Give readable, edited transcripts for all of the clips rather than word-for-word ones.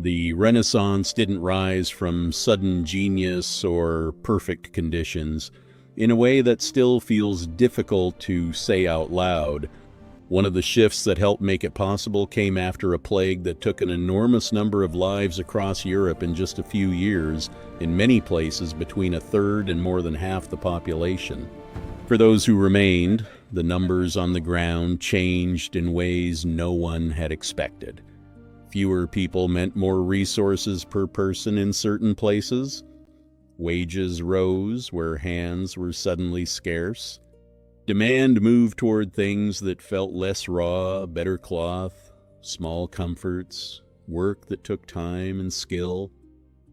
The Renaissance didn't rise from sudden genius or perfect conditions. In a way that still feels difficult to say out loud, one of the shifts that helped make it possible came after a plague that took an enormous number of lives across Europe in just a few years, in many places between a third and more than half the population. For those who remained, the numbers on the ground changed in ways no one had expected. Fewer people meant more resources per person in certain places. Wages rose where hands were suddenly scarce. Demand moved toward things that felt less raw, better cloth, small comforts, work that took time and skill.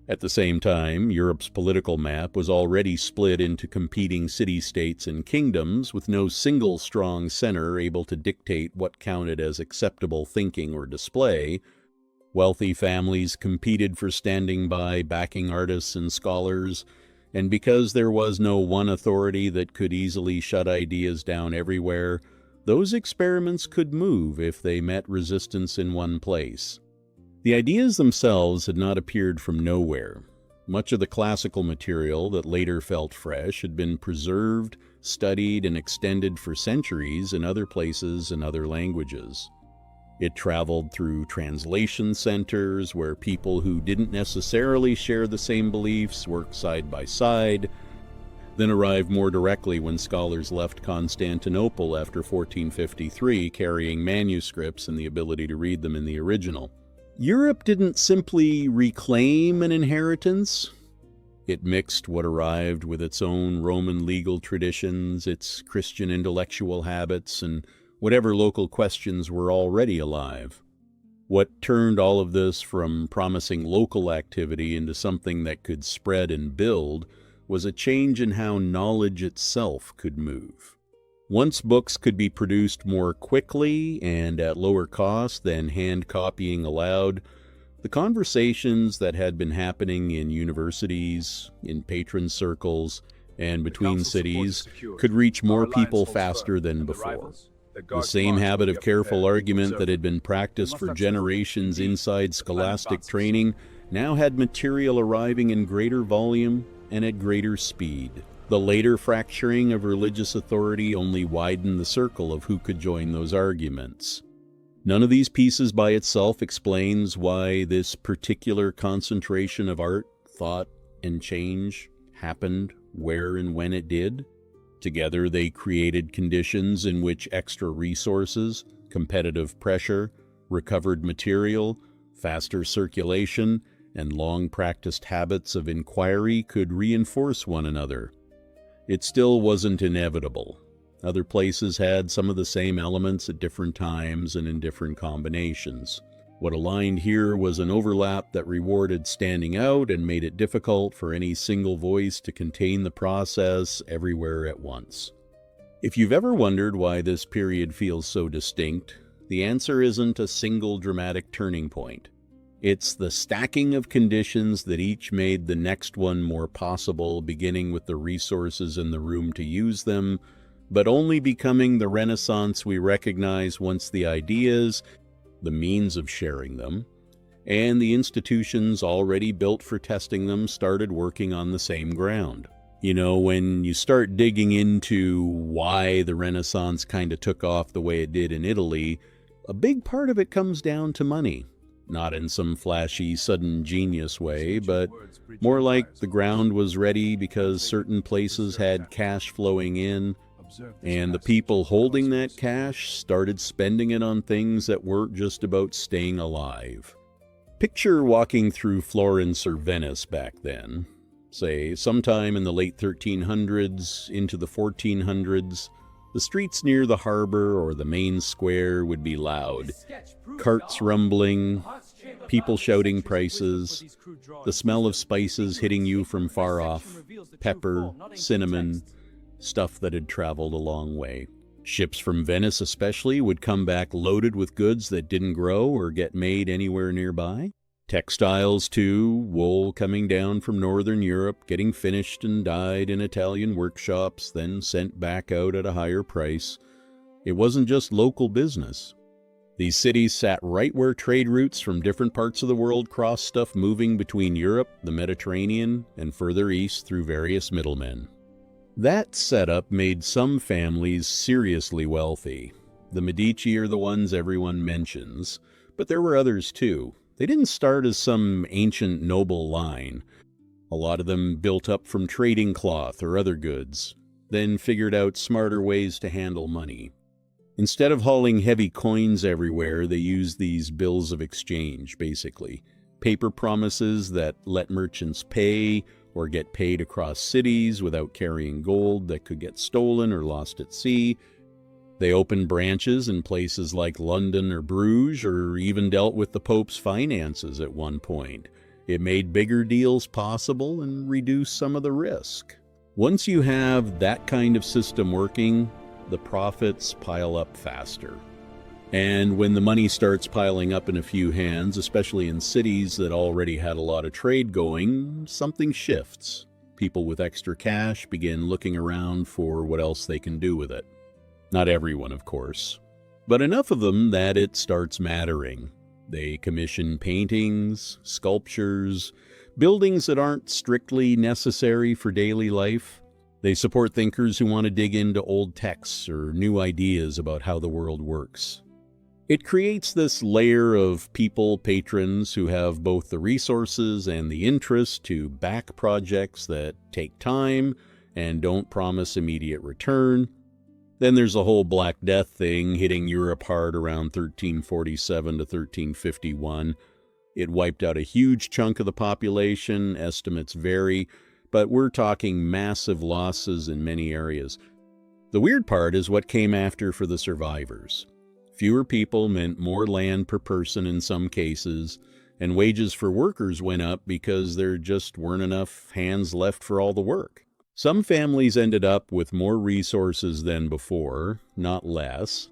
At the same time, Europe's political map was already split into competing city-states and kingdoms, with no single strong center able to dictate what counted as acceptable thinking or display. Wealthy families competed for standing by, backing artists and scholars, and because there was no one authority that could easily shut ideas down everywhere, those experiments could move if they met resistance in one place. The ideas themselves had not appeared from nowhere. Much of the classical material that later felt fresh had been preserved, studied, and extended for centuries in other places and other languages. It traveled through translation centers where people who didn't necessarily share the same beliefs worked side by side, then arrived more directly when scholars left Constantinople after 1453, carrying manuscripts and the ability to read them in the original. Europe didn't simply reclaim an inheritance. It mixed what arrived with its own Roman legal traditions, its Christian intellectual habits, and whatever local questions were already alive. What turned all of this from promising local activity into something that could spread and build was a change in how knowledge itself could move. Once books could be produced more quickly and at lower cost than hand copying allowed, the conversations that had been happening in universities, in patron circles, and between cities could reach more people faster than before. The same habit of careful argument that had been practiced for generations inside scholastic training now had material arriving in greater volume and at greater speed. The later fracturing of religious authority only widened the circle of who could join those arguments. None of these pieces by itself explains why this particular concentration of art, thought, and change happened where and when it did. Together they created conditions in which extra resources, competitive pressure, recovered material, faster circulation, and long-practiced habits of inquiry could reinforce one another. It still wasn't inevitable. Other places had some of the same elements at different times and in different combinations. What aligned here was an overlap that rewarded standing out and made it difficult for any single voice to contain the process everywhere at once. If you've ever wondered why this period feels so distinct, the answer isn't a single dramatic turning point. It's the stacking of conditions that each made the next one more possible, beginning with the resources in the room to use them, but only becoming the Renaissance we recognize once the ideas, the means of sharing them, and the institutions already built for testing them started working on the same ground. You know, when you start digging into why the Renaissance kind of took off the way it did in Italy, a big part of it comes down to money. Not in some flashy, sudden genius way, but more like the ground was ready because certain places had cash flowing in, and the people holding that cash started spending it on things that weren't just about staying alive. Picture walking through Florence or Venice back then, say sometime in the late 1300s into the 1400s. The streets near the harbor or the main square would be loud. Carts rumbling, people shouting prices, the smell of spices hitting you from far off, pepper, cinnamon, stuff that had traveled a long way. Ships from Venice especially would come back loaded with goods that didn't grow or get made anywhere nearby. Textiles too, wool coming down from northern Europe, getting finished and dyed in Italian workshops, then sent back out at a higher price. It wasn't just local business. These cities sat right where trade routes from different parts of the world crossed, stuff moving between Europe, the Mediterranean, and further east through various middlemen. That setup made some families seriously wealthy. The Medici are the ones everyone mentions, but there were others too. They didn't start as some ancient noble line. A lot of them built up from trading cloth or other goods, then figured out smarter ways to handle money. Instead of hauling heavy coins everywhere, they used these bills of exchange, basically. Paper promises that let merchants pay or get paid across cities without carrying gold that could get stolen or lost at sea. They opened branches in places like London or Bruges, or even dealt with the Pope's finances at one point. It made bigger deals possible and reduced some of the risk. Once you have that kind of system working, the profits pile up faster. And when the money starts piling up in a few hands, especially in cities that already had a lot of trade going, something shifts. People with extra cash begin looking around for what else they can do with it. Not everyone, of course, but enough of them that it starts mattering. They commission paintings, sculptures, buildings that aren't strictly necessary for daily life. They support thinkers who want to dig into old texts or new ideas about how the world works. It creates this layer of people, patrons, who have both the resources and the interest to back projects that take time and don't promise immediate return. Then there's the whole Black Death thing hitting Europe hard around 1347 to 1351. It wiped out a huge chunk of the population, estimates vary, but we're talking massive losses in many areas. The weird part is what came after for the survivors. Fewer people meant more land per person in some cases, and wages for workers went up because there just weren't enough hands left for all the work. Some families ended up with more resources than before, not less.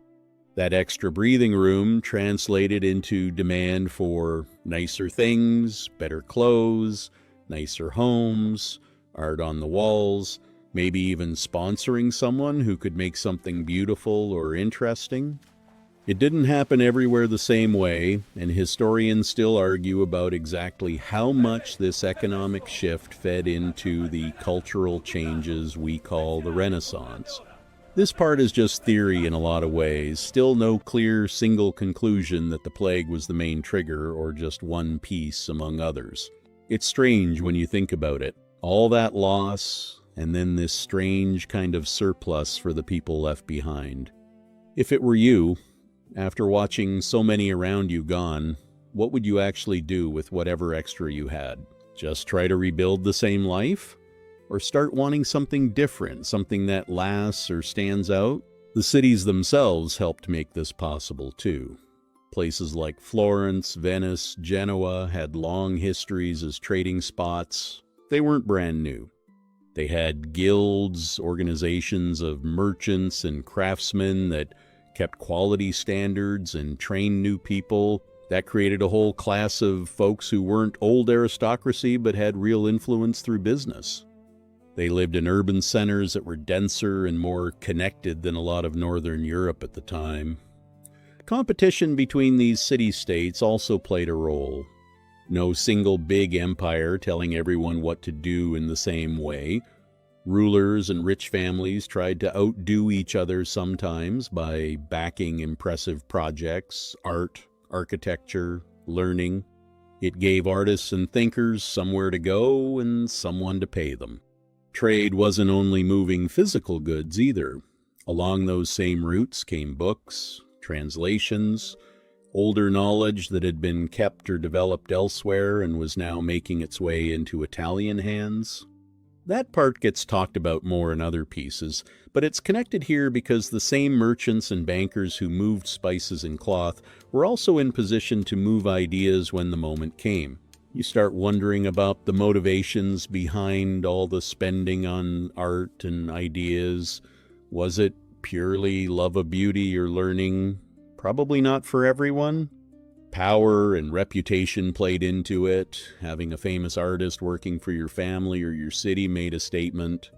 That extra breathing room translated into demand for nicer things, better clothes, nicer homes, art on the walls, maybe even sponsoring someone who could make something beautiful or interesting. It didn't happen everywhere the same way, and historians still argue about exactly how much this economic shift fed into the cultural changes we call the Renaissance. This part is just theory in a lot of ways, still no clear single conclusion that the plague was the main trigger or just one piece among others. It's strange when you think about it. All that loss, and then this strange kind of surplus for the people left behind. If it were you, after watching so many around you gone, what would you actually do with whatever extra you had? Just try to rebuild the same life? Or start wanting something different, something that lasts or stands out? The cities themselves helped make this possible too. Places like Florence, Venice, Genoa had long histories as trading spots. They weren't brand new. They had guilds, organizations of merchants and craftsmen that kept quality standards and trained new people. That created a whole class of folks who weren't old aristocracy but had real influence through business. They lived in urban centers that were denser and more connected than a lot of northern Europe at the time. Competition between these city-states also played a role. No single big empire telling everyone what to do in the same way. Rulers and rich families tried to outdo each other sometimes by backing impressive projects, art, architecture, learning. It gave artists and thinkers somewhere to go and someone to pay them. Trade wasn't only moving physical goods either. Along those same routes came books, translations, older knowledge that had been kept or developed elsewhere and was now making its way into Italian hands. That part gets talked about more in other pieces, but it's connected here because the same merchants and bankers who moved spices and cloth were also in position to move ideas when the moment came. You start wondering about the motivations behind all the spending on art and ideas. Was it purely love of beauty or learning? Probably not for everyone. Power and reputation played into it. Having a famous artist working for your family or your city made a statement.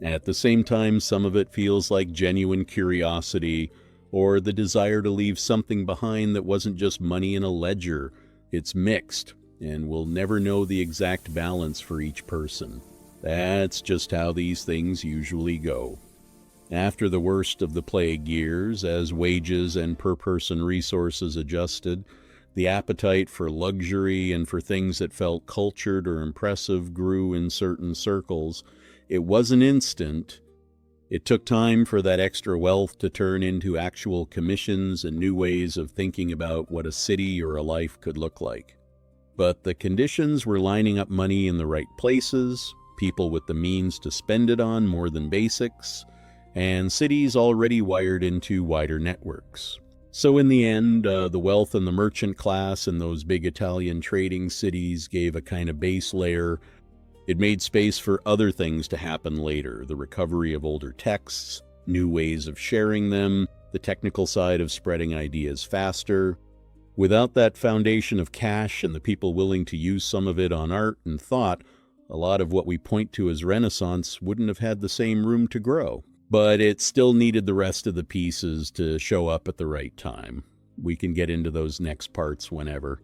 At the same time, some of it feels like genuine curiosity, or the desire to leave something behind that wasn't just money in a ledger. It's mixed, and we'll never know the exact balance for each person. That's just how these things usually go. After the worst of the plague years, as wages and per-person resources adjusted, the appetite for luxury and for things that felt cultured or impressive grew in certain circles. It wasn't instant. It took time for that extra wealth to turn into actual commissions and new ways of thinking about what a city or a life could look like. But the conditions were lining up money in the right places, people with the means to spend it on more than basics, and cities already wired into wider networks. So in the end, the wealth and the merchant class in those big Italian trading cities gave a kind of base layer. It made space for other things to happen later, the recovery of older texts, new ways of sharing them, the technical side of spreading ideas faster. Without that foundation of cash and the people willing to use some of it on art and thought, a lot of what we point to as Renaissance wouldn't have had the same room to grow. But it still needed the rest of the pieces to show up at the right time. We can get into those next parts whenever.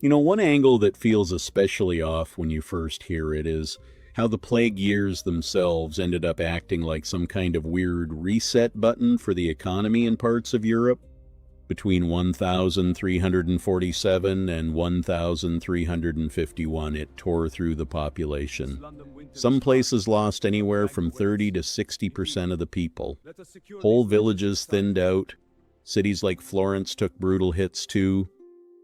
You know, one angle that feels especially off when you first hear it is how the plague years themselves ended up acting like some kind of weird reset button for the economy in parts of Europe. Between 1347 and 1351, it tore through the population. Some places lost anywhere from 30 to 60% of the people. Whole villages thinned out. Cities like Florence took brutal hits too.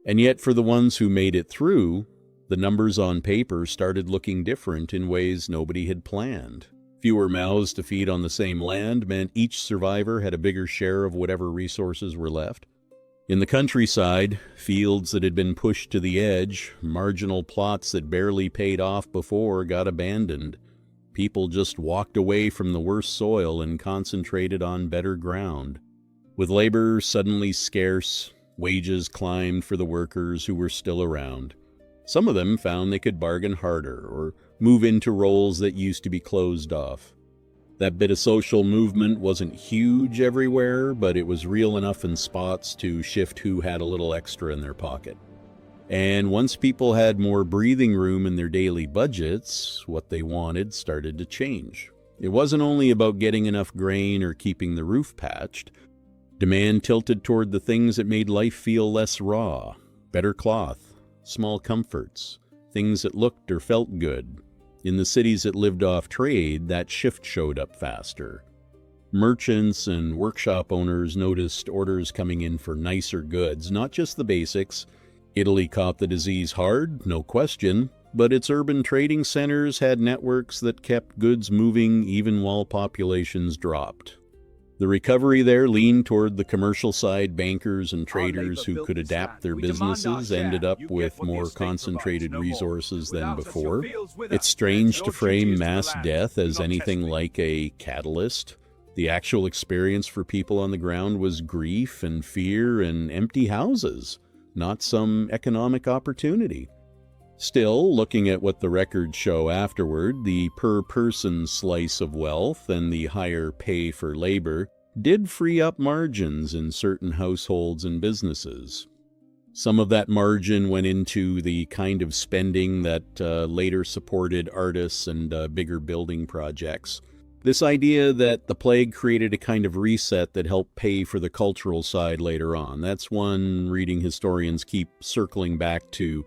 And yet for the ones who made it through, the numbers on paper started looking different in ways nobody had planned. Fewer mouths to feed on the same land meant each survivor had a bigger share of whatever resources were left. In the countryside, fields that had been pushed to the edge, marginal plots that barely paid off before got abandoned. People just walked away from the worst soil and concentrated on better ground. With labor suddenly scarce, wages climbed for the workers who were still around. Some of them found they could bargain harder or move into roles that used to be closed off. That bit of social movement wasn't huge everywhere, but it was real enough in spots to shift who had a little extra in their pocket. And once people had more breathing room in their daily budgets, what they wanted started to change. It wasn't only about getting enough grain or keeping the roof patched. Demand tilted toward the things that made life feel less raw. Better cloth, small comforts, things that looked or felt good. In the cities that lived off trade, that shift showed up faster. Merchants and workshop owners noticed orders coming in for nicer goods, not just the basics. Italy caught the disease hard, no question, but its urban trading centers had networks that kept goods moving even while populations dropped. The recovery there leaned toward the commercial side. Bankers and traders who could adapt their businesses ended up with more concentrated resources than before. It's strange to frame mass death as anything like a catalyst. The actual experience for people on the ground was grief and fear and empty houses, not some economic opportunity. Still, looking at what the records show afterward, the per-person slice of wealth and the higher pay for labor did free up margins in certain households and businesses. Some of that margin went into the kind of spending that later supported artists and bigger building projects. This idea that the plague created a kind of reset that helped pay for the cultural side later on, that's one reading historians keep circling back to.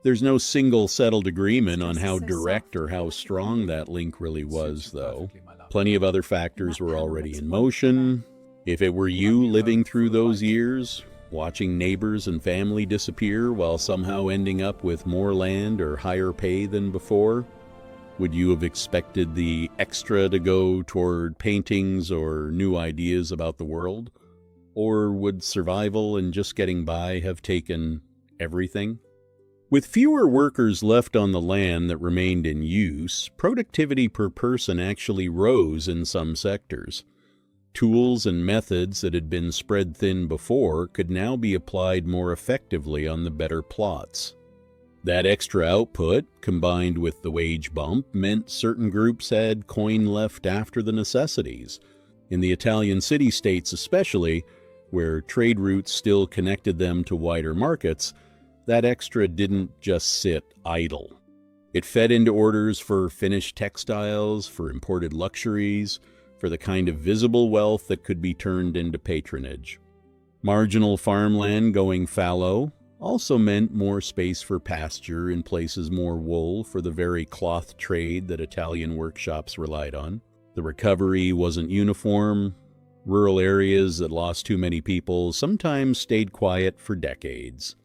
There's no single settled agreement on how direct or how strong that link really was, though. Plenty of other factors were already in motion. If it were you living through those years, watching neighbors and family disappear while somehow ending up with more land or higher pay than before, would you have expected the extra to go toward paintings or new ideas about the world? Or would survival and just getting by have taken everything? With fewer workers left on the land that remained in use, productivity per person actually rose in some sectors. Tools and methods that had been spread thin before could now be applied more effectively on the better plots. That extra output, combined with the wage bump, meant certain groups had coin left after the necessities. In the Italian city-states especially, where trade routes still connected them to wider markets, that extra didn't just sit idle. It fed into orders for finished textiles, for imported luxuries, for the kind of visible wealth that could be turned into patronage. Marginal farmland going fallow also meant more space for pasture in places more wool for the very cloth trade that Italian workshops relied on. The recovery wasn't uniform. Rural areas that lost too many people sometimes stayed quiet for decades.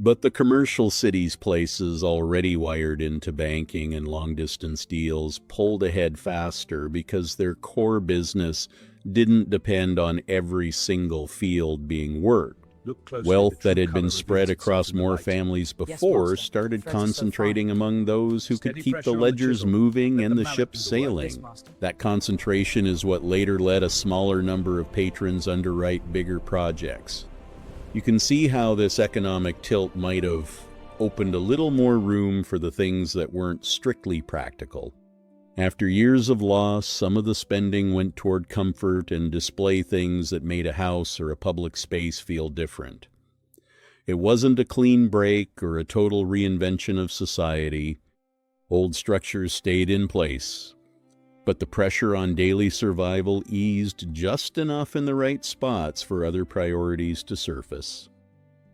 But the commercial cities' places already wired into banking and long-distance deals pulled ahead faster because their core business didn't depend on every single field being worked. Wealth that had been spread across more families before started concentrating among those who could keep the ledgers moving and the ships sailing. That concentration is what later let a smaller number of patrons underwrite bigger projects. You can see how this economic tilt might have opened a little more room for the things that weren't strictly practical. After years of loss, some of the spending went toward comfort and display things that made a house or a public space feel different. It wasn't a clean break or a total reinvention of society. Old structures stayed in place, but the pressure on daily survival eased just enough in the right spots for other priorities to surface.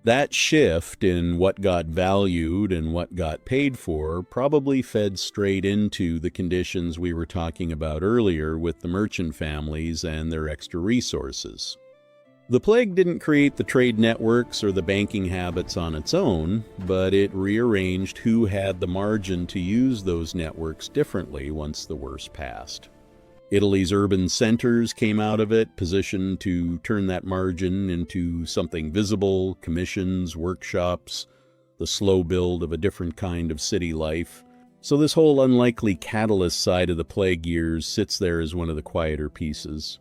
That shift in what got valued and what got paid for probably fed straight into the conditions we were talking about earlier with the merchant families and their extra resources. The plague didn't create the trade networks or the banking habits on its own, but it rearranged who had the margin to use those networks differently once the worst passed. Italy's urban centers came out of it, positioned to turn that margin into something visible, commissions, workshops, the slow build of a different kind of city life. So this whole unlikely catalyst side of the plague years sits there as one of the quieter pieces.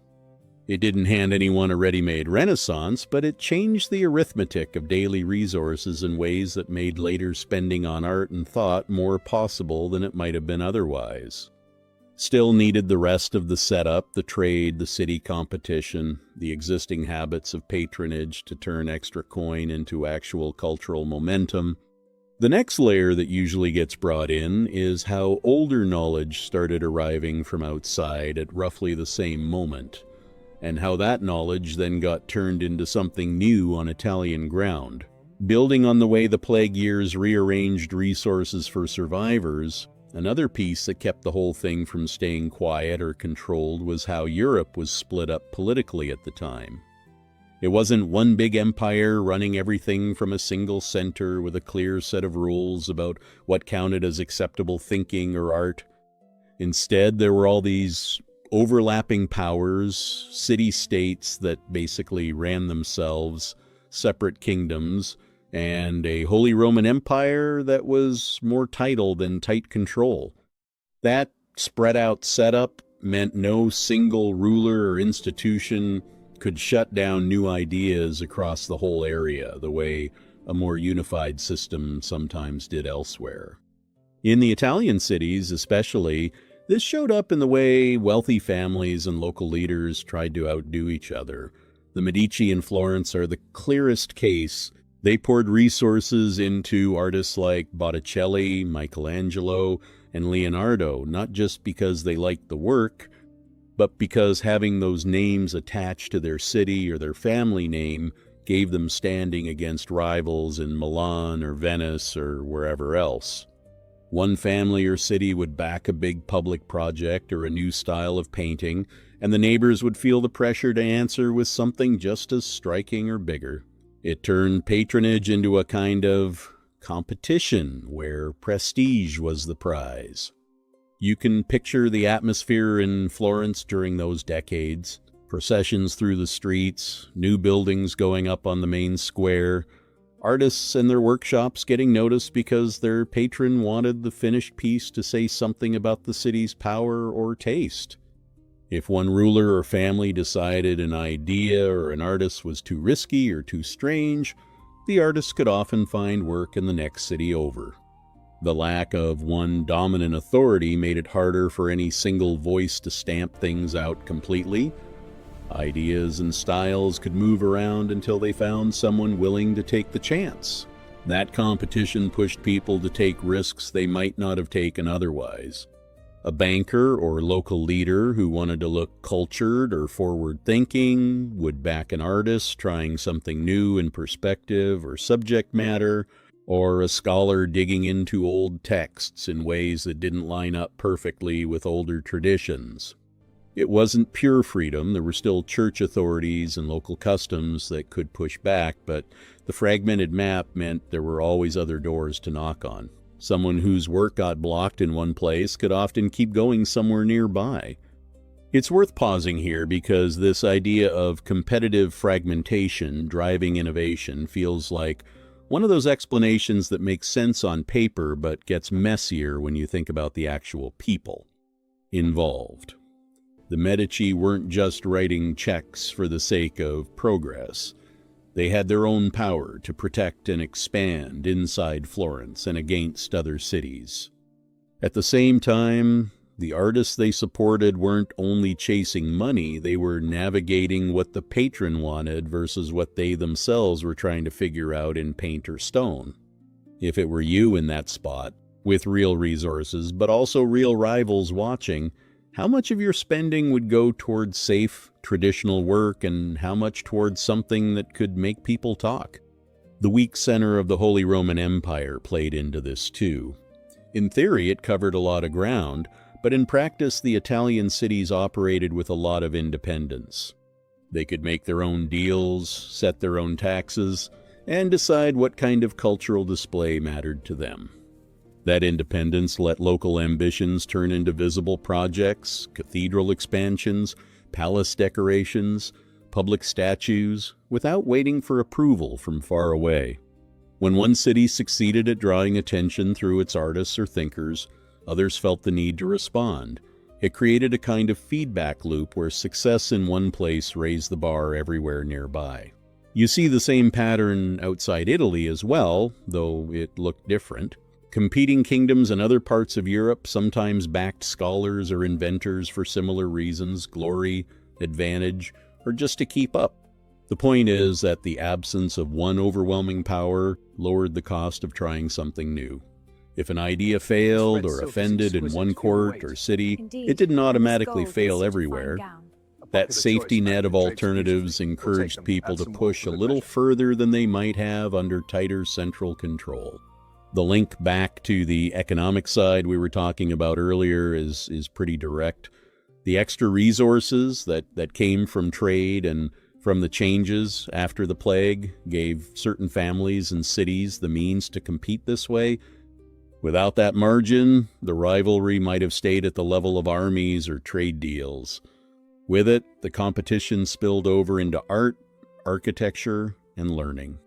It didn't hand anyone a ready-made renaissance, but it changed the arithmetic of daily resources in ways that made later spending on art and thought more possible than it might have been otherwise. Still needed the rest of the setup, the trade, the city competition, the existing habits of patronage to turn extra coin into actual cultural momentum. The next layer that usually gets brought in is how older knowledge started arriving from outside at roughly the same moment, and how that knowledge then got turned into something new on Italian ground. Building on the way the plague years rearranged resources for survivors, another piece that kept the whole thing from staying quiet or controlled was how Europe was split up politically at the time. It wasn't one big empire running everything from a single center with a clear set of rules about what counted as acceptable thinking or art. Instead, there were all these overlapping powers, city-states that basically ran themselves, separate kingdoms, and a Holy Roman Empire that was more title than tight control. That spread-out setup meant no single ruler or institution could shut down new ideas across the whole area, the way a more unified system sometimes did elsewhere. In the Italian cities, especially, this showed up in the way wealthy families and local leaders tried to outdo each other. The Medici in Florence are the clearest case. They poured resources into artists like Botticelli, Michelangelo, and Leonardo, not just because they liked the work, but because having those names attached to their city or their family name gave them standing against rivals in Milan or Venice or wherever else. One family or city would back a big public project or a new style of painting, and the neighbors would feel the pressure to answer with something just as striking or bigger. It turned patronage into a kind of competition where prestige was the prize. You can picture the atmosphere in Florence during those decades. Processions through the streets, new buildings going up on the main square, artists and their workshops getting noticed because their patron wanted the finished piece to say something about the city's power or taste. If one ruler or family decided an idea or an artist was too risky or too strange, the artist could often find work in the next city over. The lack of one dominant authority made it harder for any single voice to stamp things out completely. Ideas and styles could move around until they found someone willing to take the chance. That competition pushed people to take risks they might not have taken otherwise. A banker or local leader who wanted to look cultured or forward-thinking would back an artist trying something new in perspective or subject matter, or a scholar digging into old texts in ways that didn't line up perfectly with older traditions. It wasn't pure freedom. There were still church authorities and local customs that could push back, but the fragmented map meant there were always other doors to knock on. Someone whose work got blocked in one place could often keep going somewhere nearby. It's worth pausing here because this idea of competitive fragmentation driving innovation feels like one of those explanations that makes sense on paper but gets messier when you think about the actual people involved. The Medici weren't just writing checks for the sake of progress. They had their own power to protect and expand inside Florence and against other cities. At the same time, the artists they supported weren't only chasing money, they were navigating what the patron wanted versus what they themselves were trying to figure out in paint or stone. If it were you in that spot, with real resources, but also real rivals watching, how much of your spending would go towards safe, traditional work and how much towards something that could make people talk? The weak center of the Holy Roman Empire played into this too. In theory, it covered a lot of ground, but in practice, the Italian cities operated with a lot of independence. They could make their own deals, set their own taxes, and decide what kind of cultural display mattered to them. That independence let local ambitions turn into visible projects, cathedral expansions, palace decorations, public statues, without waiting for approval from far away. When one city succeeded at drawing attention through its artists or thinkers, others felt the need to respond. It created a kind of feedback loop where success in one place raised the bar everywhere nearby. You see the same pattern outside Italy as well, though it looked different. Competing kingdoms in other parts of Europe sometimes backed scholars or inventors for similar reasons, glory, advantage, or just to keep up. The point is that the absence of one overwhelming power lowered the cost of trying something new. If an idea failed or offended in one court or city, it didn't automatically fail everywhere. That safety net of alternatives encouraged people to push a little further than they might have under tighter central control. The link back to the economic side we were talking about earlier is pretty direct. The extra resources that came from trade and from the changes after the plague gave certain families and cities the means to compete this way. Without that margin, the rivalry might have stayed at the level of armies or trade deals. With it, the competition spilled over into art, architecture, and learning.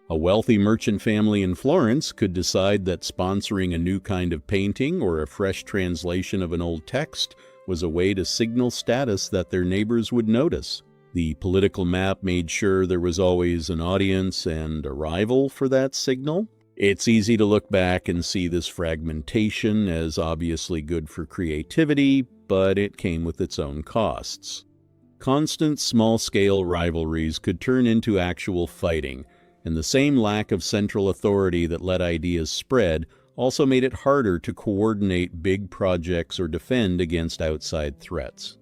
A wealthy merchant family in Florence could decide that sponsoring a new kind of painting or a fresh translation of an old text was a way to signal status that their neighbors would notice. The political map made sure there was always an audience and a rival for that signal. It's easy to look back and see this fragmentation as obviously good for creativity, but it came with its own costs. Constant small-scale rivalries could turn into actual fighting, and the same lack of central authority that let ideas spread also made it harder to coordinate big projects or defend against outside threats.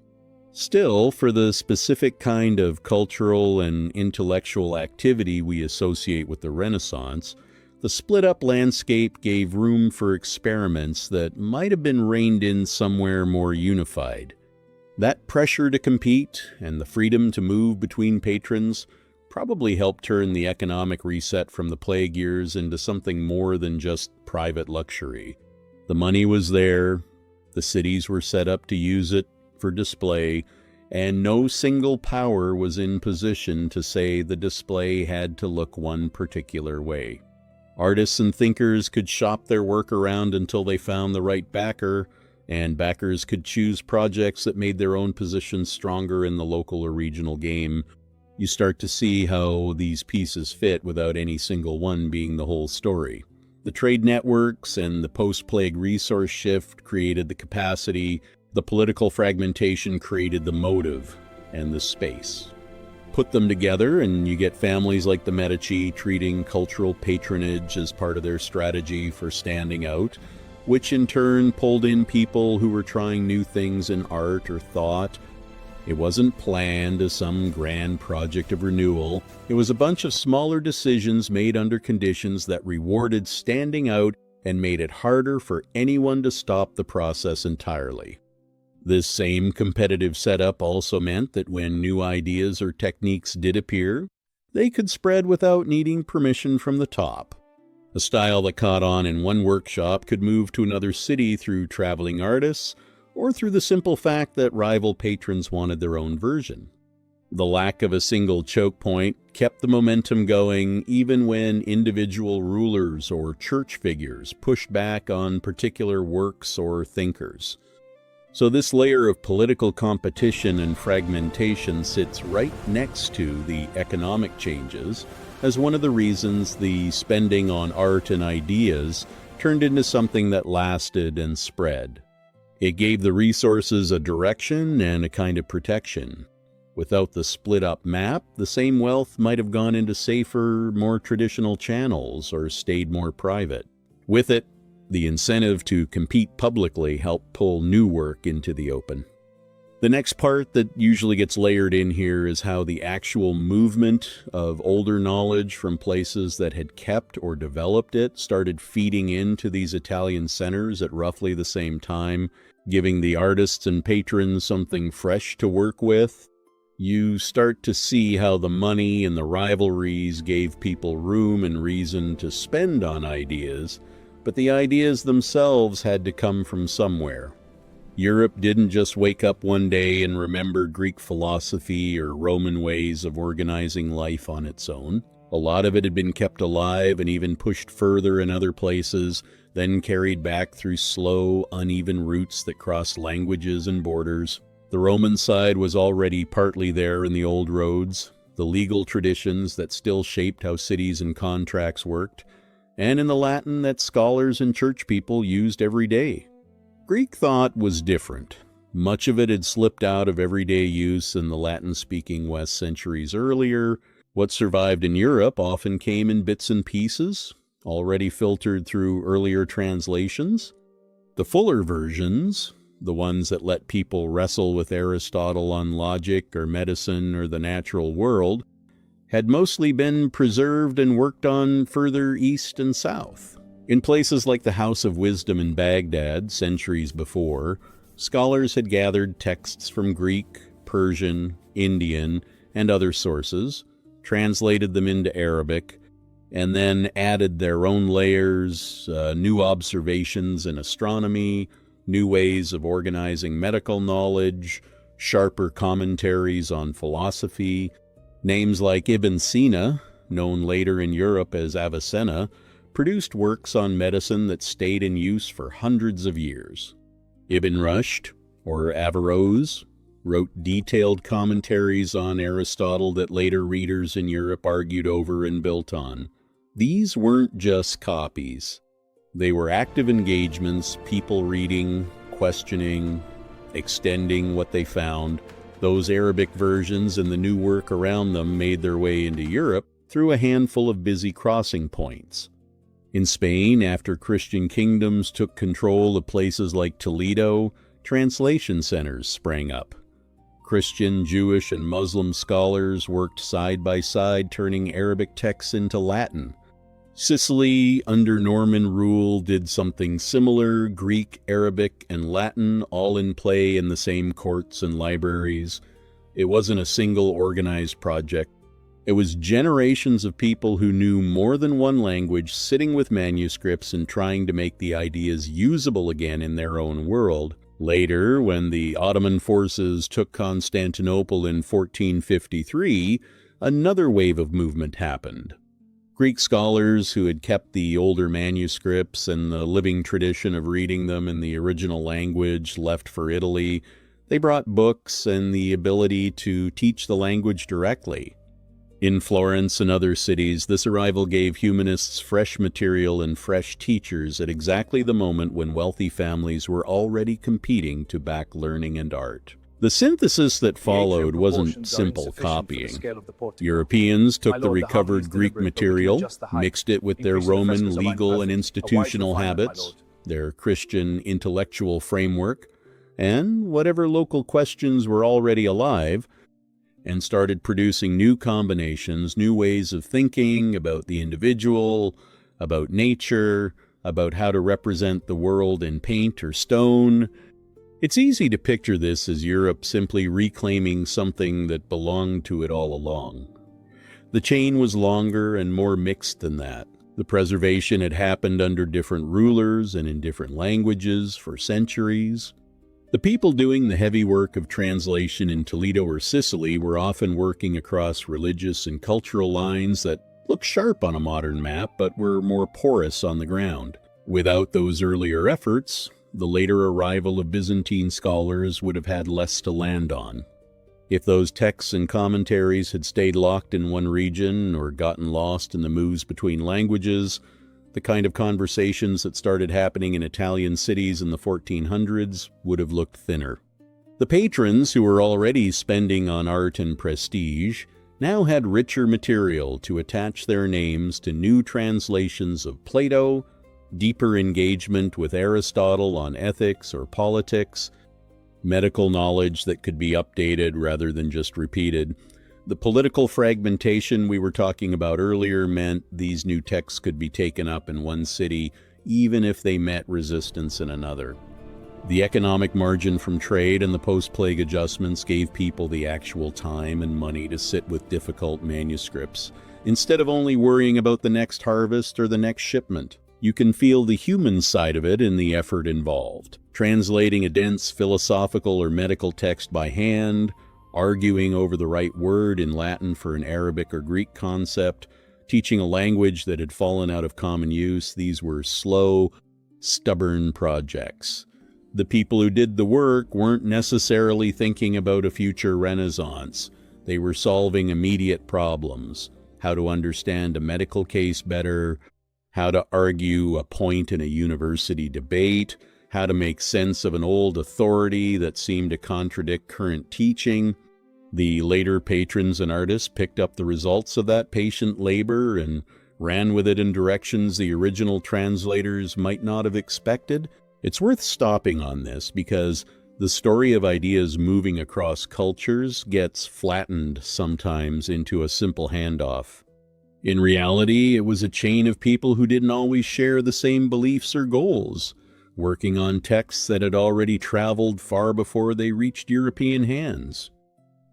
Still, for the specific kind of cultural and intellectual activity we associate with the Renaissance, the split-up landscape gave room for experiments that might have been reined in somewhere more unified. That pressure to compete and the freedom to move between patrons probably helped turn the economic reset from the plague years into something more than just private luxury. The money was there, the cities were set up to use it for display, and no single power was in position to say the display had to look one particular way. Artists and thinkers could shop their work around until they found the right backer, and backers could choose projects that made their own position stronger in the local or regional game. You start to see how these pieces fit without any single one being the whole story. The trade networks and the post-plague resource shift created the capacity. The political fragmentation created the motive. and the space. Put them together and you get families like the Medici treating cultural patronage as part of their strategy for standing out, which in turn pulled in people who were trying new things in art or thought. It wasn't planned as some grand project of renewal. It was a bunch of smaller decisions made under conditions that rewarded standing out and made it harder for anyone to stop the process entirely. This same competitive setup also meant that when new ideas or techniques did appear, they could spread without needing permission from the top. A style that caught on in one workshop could move to another city through traveling artists, or through the simple fact that rival patrons wanted their own version. The lack of a single choke point kept the momentum going even when individual rulers or church figures pushed back on particular works or thinkers. So this layer of political competition and fragmentation sits right next to the economic changes as one of the reasons the spending on art and ideas turned into something that lasted and spread. It gave the resources a direction and a kind of protection. Without the split-up map, the same wealth might have gone into safer, more traditional channels or stayed more private. With it, the incentive to compete publicly helped pull new work into the open. The next part that usually gets layered in here is how the actual movement of older knowledge from places that had kept or developed it started feeding into these Italian centers at roughly the same time, giving the artists and patrons something fresh to work with. You start to see how the money and the rivalries gave people room and reason to spend on ideas, but the ideas themselves had to come from somewhere. Europe didn't just wake up one day and remember Greek philosophy or Roman ways of organizing life on its own. A lot of it had been kept alive and even pushed further in other places, then carried back through slow, uneven routes that crossed languages and borders. The Roman side was already partly there in the old roads, the legal traditions that still shaped how cities and contracts worked, and in the Latin that scholars and church people used every day. Greek thought was different. Much of it had slipped out of everyday use in the Latin-speaking West centuries earlier. What survived in Europe often came in bits and pieces, already filtered through earlier translations. The fuller versions, the ones that let people wrestle with Aristotle on logic or medicine or the natural world, had mostly been preserved and worked on further east and south. In places like the House of Wisdom in Baghdad, centuries before, scholars had gathered texts from Greek, Persian, Indian, and other sources, translated them into Arabic, and then added their own layers, new observations in astronomy, new ways of organizing medical knowledge, sharper commentaries on philosophy. Names like Ibn Sina, known later in Europe as Avicenna, produced works on medicine that stayed in use for hundreds of years. Ibn Rushd, or Averroes, wrote detailed commentaries on Aristotle that later readers in Europe argued over and built on. These weren't just copies. They were active engagements, people reading, questioning, extending what they found. Those Arabic versions and the new work around them made their way into Europe through a handful of busy crossing points. In Spain, after Christian kingdoms took control of places like Toledo, translation centers sprang up. Christian, Jewish, and Muslim scholars worked side by side, turning Arabic texts into Latin. Sicily, under Norman rule, did something similar. Greek, Arabic, and Latin all in play in the same courts and libraries. It wasn't a single organized project. It was generations of people who knew more than one language sitting with manuscripts and trying to make the ideas usable again in their own world. Later, when the Ottoman forces took Constantinople in 1453, another wave of movement happened. Greek scholars who had kept the older manuscripts and the living tradition of reading them in the original language left for Italy. They brought books and the ability to teach the language directly. In Florence and other cities, this arrival gave humanists fresh material and fresh teachers at exactly the moment when wealthy families were already competing to back learning and art. The synthesis that The followed atrial wasn't proportions are simple insufficient for the copying. scale of the portico. Europeans took My the lord, the harmony recovered is Greek deliberate, but we can material, adjust the height. mixed it with their Increasing the Roman frescoes are legal and imperfect. A wise institutional refinement, my habits, lord. their Christian intellectual framework, and whatever local questions were already alive, and started producing new combinations, new ways of thinking about the individual, about nature, about how to represent the world in paint or stone. It's easy to picture this as Europe simply reclaiming something that belonged to it all along. The chain was longer and more mixed than that. The preservation had happened under different rulers and in different languages for centuries. The people doing the heavy work of translation in Toledo or Sicily were often working across religious and cultural lines that looked sharp on a modern map but were more porous on the ground. Without those earlier efforts, the later arrival of Byzantine scholars would have had less to land on. If those texts and commentaries had stayed locked in one region or gotten lost in the moves between languages, the kind of conversations that started happening in Italian cities in the 1400s would have looked thinner. The patrons, who were already spending on art and prestige, now had richer material to attach their names to new translations of Plato, deeper engagement with Aristotle on ethics or politics, medical knowledge that could be updated rather than just repeated. The political fragmentation we were talking about earlier meant these new texts could be taken up in one city, even if they met resistance in another. The economic margin from trade and the post-plague adjustments gave people the actual time and money to sit with difficult manuscripts, instead of only worrying about the next harvest or the next shipment. You can feel the human side of it in the effort involved. Translating a dense philosophical or medical text by hand, arguing over the right word in Latin for an Arabic or Greek concept, teaching a language that had fallen out of common use. These were slow, stubborn projects. The people who did the work weren't necessarily thinking about a future renaissance. They were solving immediate problems: how to understand a medical case better, how to argue a point in a university debate, how to make sense of an old authority that seemed to contradict current teaching. The later patrons and artists picked up the results of that patient labor and ran with it in directions the original translators might not have expected. It's worth stopping on this because the story of ideas moving across cultures gets flattened sometimes into a simple handoff. In reality, it was a chain of people who didn't always share the same beliefs or goals, working on texts that had already traveled far before they reached European hands.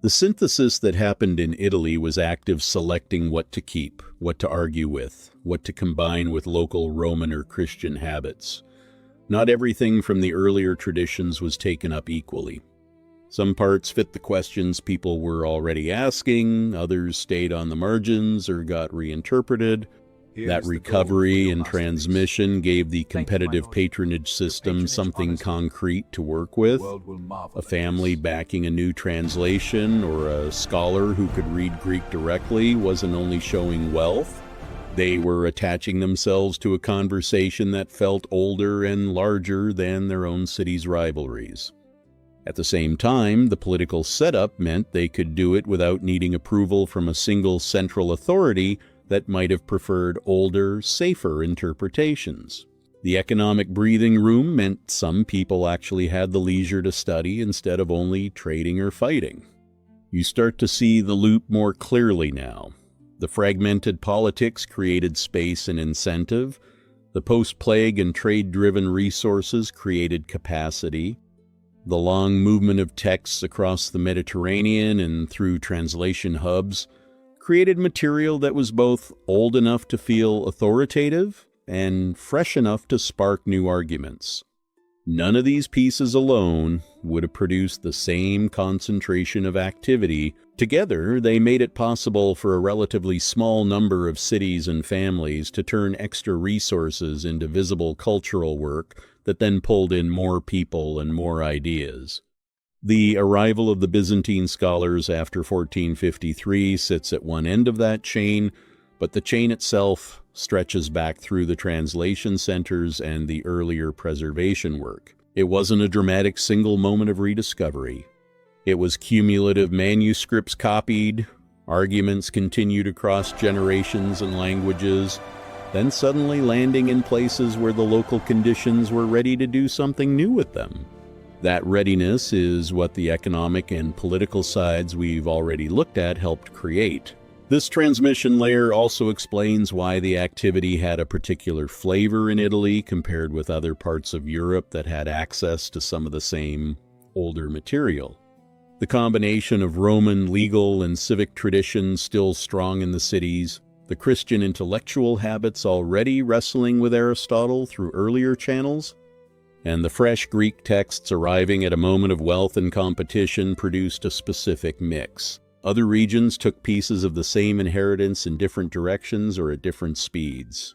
The synthesis that happened in Italy was active selecting what to keep, what to argue with, what to combine with local Roman or Christian habits. Not everything from the earlier traditions was taken up equally. Some parts fit the questions people were already asking, others stayed on the margins or got reinterpreted. That recovery and transmission gave the competitive patronage system something concrete to work with. A family backing a new translation or a scholar who could read Greek directly wasn't only showing wealth, they were attaching themselves to a conversation that felt older and larger than their own city's rivalries. At the same time, the political setup meant they could do it without needing approval from a single central authority that might have preferred older, safer interpretations. The economic breathing room meant some people actually had the leisure to study instead of only trading or fighting. You start to see the loop more clearly now. The fragmented politics created space and incentive. The post-plague and trade-driven resources created capacity. The long movement of texts across the Mediterranean and through translation hubs created material that was both old enough to feel authoritative and fresh enough to spark new arguments. None of these pieces alone would have produced the same concentration of activity. Together, they made it possible for a relatively small number of cities and families to turn extra resources into visible cultural work that then pulled in more people and more ideas. The arrival of the Byzantine scholars after 1453 sits at one end of that chain, but the chain itself stretches back through the translation centers and the earlier preservation work. It wasn't a dramatic single moment of rediscovery. It was cumulative manuscripts copied, arguments continued across generations and languages, then suddenly landing in places where the local conditions were ready to do something new with them. That readiness is what the economic and political sides we've already looked at helped create. This transmission layer also explains why the activity had a particular flavor in Italy compared with other parts of Europe that had access to some of the same older material. The combination of Roman legal and civic traditions still strong in the cities, the Christian intellectual habits already wrestling with Aristotle through earlier channels, and the fresh Greek texts arriving at a moment of wealth and competition produced a specific mix. Other regions took pieces of the same inheritance in different directions or at different speeds.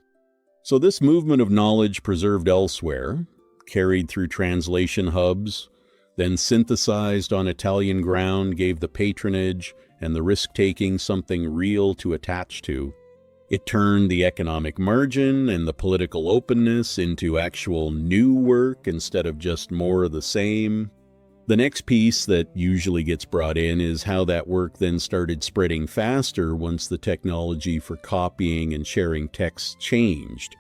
So this movement of knowledge preserved elsewhere, carried through translation hubs, then synthesized on Italian ground, gave the patronage and the risk-taking something real to attach to. It turned the economic margin and the political openness into actual new work instead of just more of the same. The next piece that usually gets brought in is how that work then started spreading faster once the technology for copying and sharing texts changed.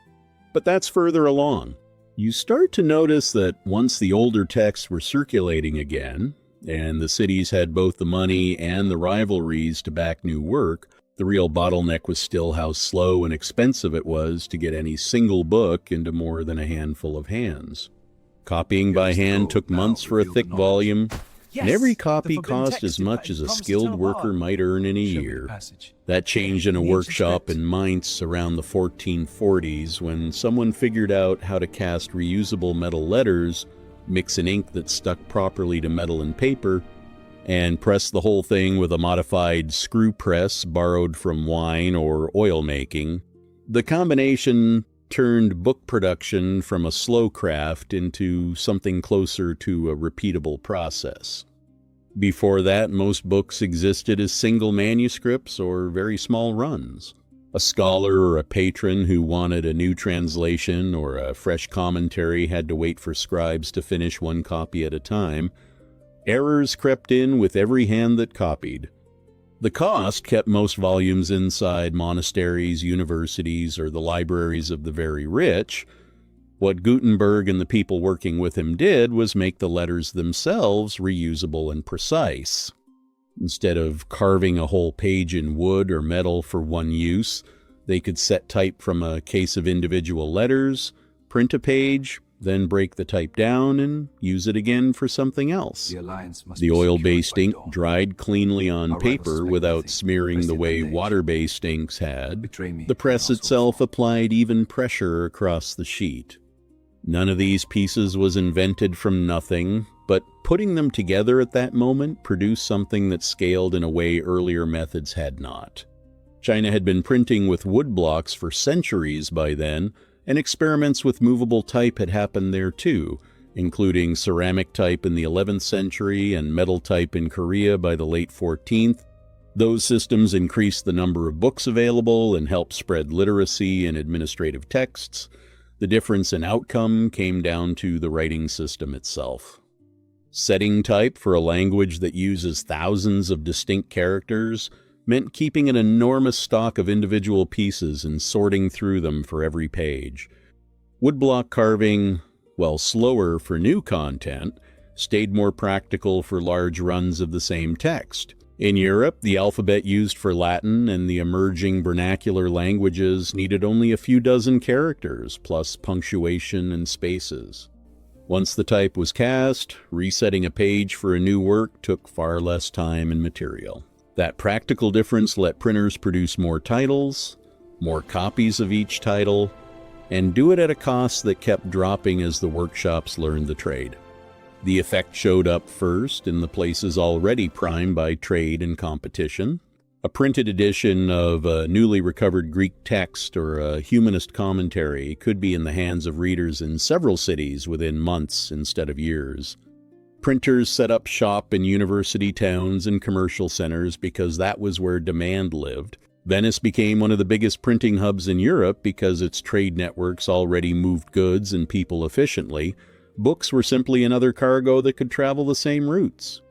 But that's further along. You start to notice that once the older texts were circulating again, and the cities had both the money and the rivalries to back new work, the real bottleneck was still how slow and expensive it was to get any single book into more than a handful of hands. Copying by hand took months for a thick volume, and every copy cost as much as a skilled worker might earn in a year. That changed in a workshop in Mainz around the 1440s when someone figured out how to cast reusable metal letters, mix an ink that stuck properly to metal and paper, and press the whole thing with a modified screw press borrowed from wine or oil making. The combination turned book production from a slow craft into something closer to a repeatable process. Before that, most books existed as single manuscripts or very small runs. A scholar or a patron who wanted a new translation or a fresh commentary had to wait for scribes to finish one copy at a time. Errors crept in with every hand that copied. The cost kept most volumes inside monasteries, universities, or the libraries of the very rich. What Gutenberg and the people working with him did was make the letters themselves reusable and precise. Instead of carving a whole page in wood or metal for one use, they could set type from a case of individual letters, print a page, then break the type down and use it again for something else. The oil-based ink dried cleanly on paper without smearing the way water-based inks had. The press itself applied even pressure across the sheet. None of these pieces was invented from nothing, but putting them together at that moment produced something that scaled in a way earlier methods had not. China had been printing with wood blocks for centuries by then, and experiments with movable type had happened there too, including ceramic type in the 11th century and metal type in Korea by the late 14th. Those systems increased the number of books available and helped spread literacy and administrative texts. The difference in outcome came down to the writing system itself. Setting type for a language that uses thousands of distinct characters meant keeping an enormous stock of individual pieces and sorting through them for every page. Woodblock carving, while slower for new content, stayed more practical for large runs of the same text. In Europe, the alphabet used for Latin and the emerging vernacular languages needed only a few dozen characters, plus punctuation and spaces. Once the type was cast, resetting a page for a new work took far less time and material. That practical difference let printers produce more titles, more copies of each title, and do it at a cost that kept dropping as the workshops learned the trade. The effect showed up first in the places already primed by trade and competition. A printed edition of a newly recovered Greek text or a humanist commentary could be in the hands of readers in several cities within months instead of years. Printers set up shop in university towns and commercial centers because that was where demand lived. Venice became one of the biggest printing hubs in Europe because its trade networks already moved goods and people efficiently. Books were simply another cargo that could travel the same routes.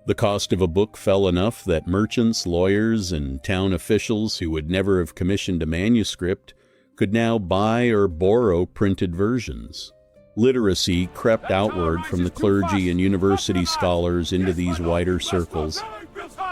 The cost of a book fell enough that merchants, lawyers, and town officials who would never have commissioned a manuscript could now buy or borrow printed versions. Literacy crept outward from the clergy and university scholars into these wider circles.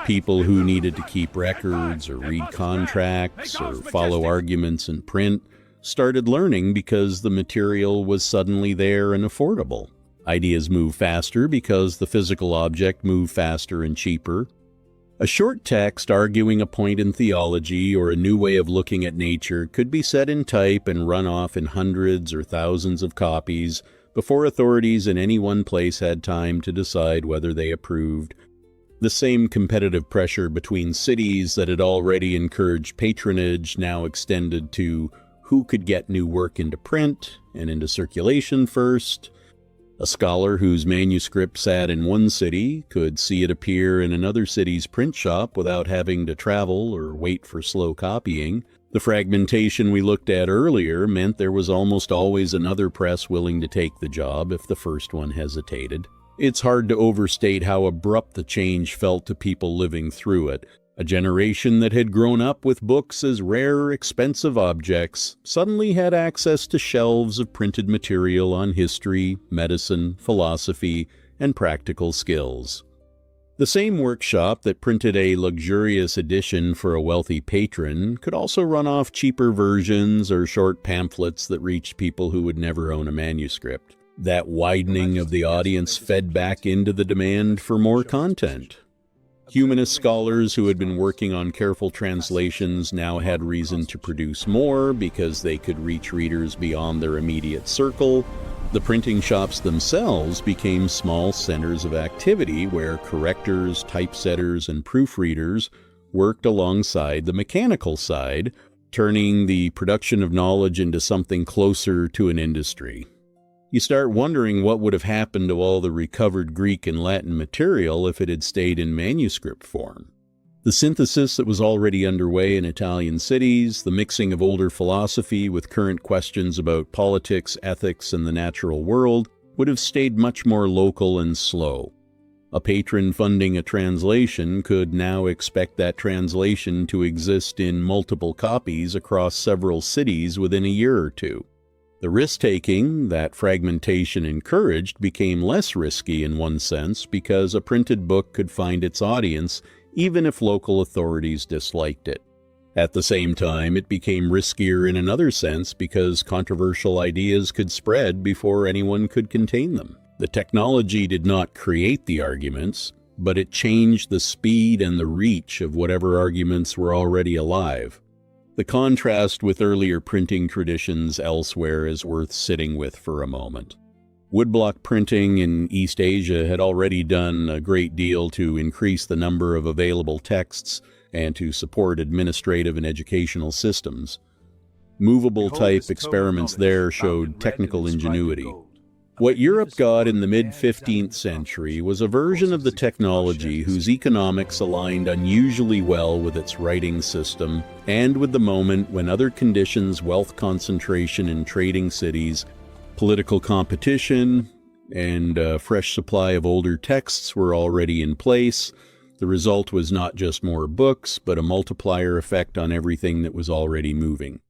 People who needed to keep records or read contracts or follow arguments in print started learning because the material was suddenly there and affordable. Ideas move faster because the physical object moved faster and cheaper. A short text arguing a point in theology or a new way of looking at nature could be set in type and run off in hundreds or thousands of copies before authorities in any one place had time to decide whether they approved. The same competitive pressure between cities that had already encouraged patronage now extended to who could get new work into print and into circulation first. A scholar whose manuscript sat in one city could see it appear in another city's print shop without having to travel or wait for slow copying. The fragmentation we looked at earlier meant there was almost always another press willing to take the job if the first one hesitated. It's hard to overstate how abrupt the change felt to people living through it. A generation that had grown up with books as rare, expensive objects suddenly had access to shelves of printed material on history, medicine, philosophy, and practical skills. The same workshop that printed a luxurious edition for a wealthy patron could also run off cheaper versions or short pamphlets that reached people who would never own a manuscript. That widening of the audience fed back into the demand for more content. Humanist scholars who had been working on careful translations now had reason to produce more because they could reach readers beyond their immediate circle. The printing shops themselves became small centers of activity where correctors, typesetters, and proofreaders worked alongside the mechanical side, turning the production of knowledge into something closer to an industry. You start wondering what would have happened to all the recovered Greek and Latin material if it had stayed in manuscript form. The synthesis that was already underway in Italian cities, the mixing of older philosophy with current questions about politics, ethics, and the natural world would have stayed much more local and slow. A patron funding a translation could now expect that translation to exist in multiple copies across several cities within a year or two. The risk-taking that fragmentation encouraged became less risky in one sense because a printed book could find its audience even if local authorities disliked it. At the same time, it became riskier in another sense because controversial ideas could spread before anyone could contain them. The technology did not create the arguments, but it changed the speed and the reach of whatever arguments were already alive. The contrast with earlier printing traditions elsewhere is worth sitting with for a moment. Woodblock printing in East Asia had already done a great deal to increase the number of available texts and to support administrative and educational systems. Movable type experiments there showed technical ingenuity. What Europe got in the mid-15th century was a version of the technology whose economics aligned unusually well with its writing system and with the moment when other conditions, wealth concentration in trading cities, political competition, and a fresh supply of older texts were already in place. The result was not just more books, but a multiplier effect on everything that was already moving.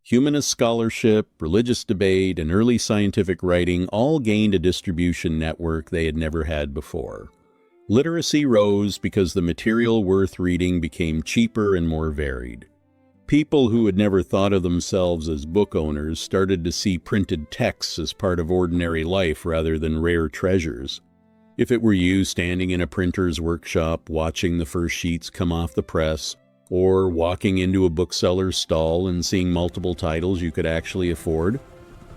Humanist scholarship, religious debate, and early scientific writing all gained a distribution network they had never had before. Literacy rose because the material worth reading became cheaper and more varied. People who had never thought of themselves as book owners started to see printed texts as part of ordinary life rather than rare treasures. If it were you standing in a printer's workshop watching the first sheets come off the press, or walking into a bookseller's stall and seeing multiple titles you could actually afford,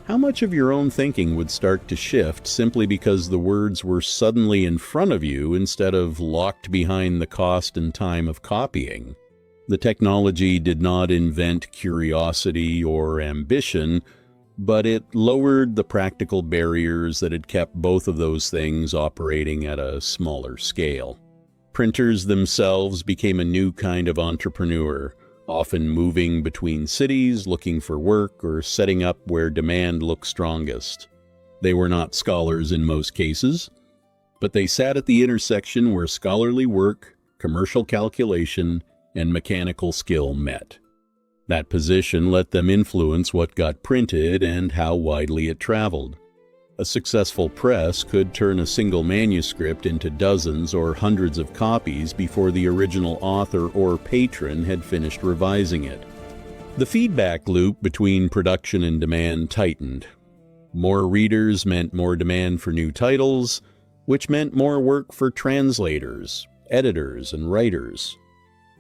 how much of your own thinking would start to shift simply because the words were suddenly in front of you instead of locked behind the cost and time of copying? The technology did not invent curiosity or ambition, but it lowered the practical barriers that had kept both of those things operating at a smaller scale. Printers themselves became a new kind of entrepreneur, often moving between cities, looking for work, or setting up where demand looked strongest. They were not scholars in most cases. but they sat at the intersection where scholarly work, commercial calculation, and mechanical skill met. That position let them influence what got printed and how widely it traveled. A successful press could turn a single manuscript into dozens or hundreds of copies before the original author or patron had finished revising it. The feedback loop between production and demand tightened. More readers meant more demand for new titles, which meant more work for translators, editors, and writers.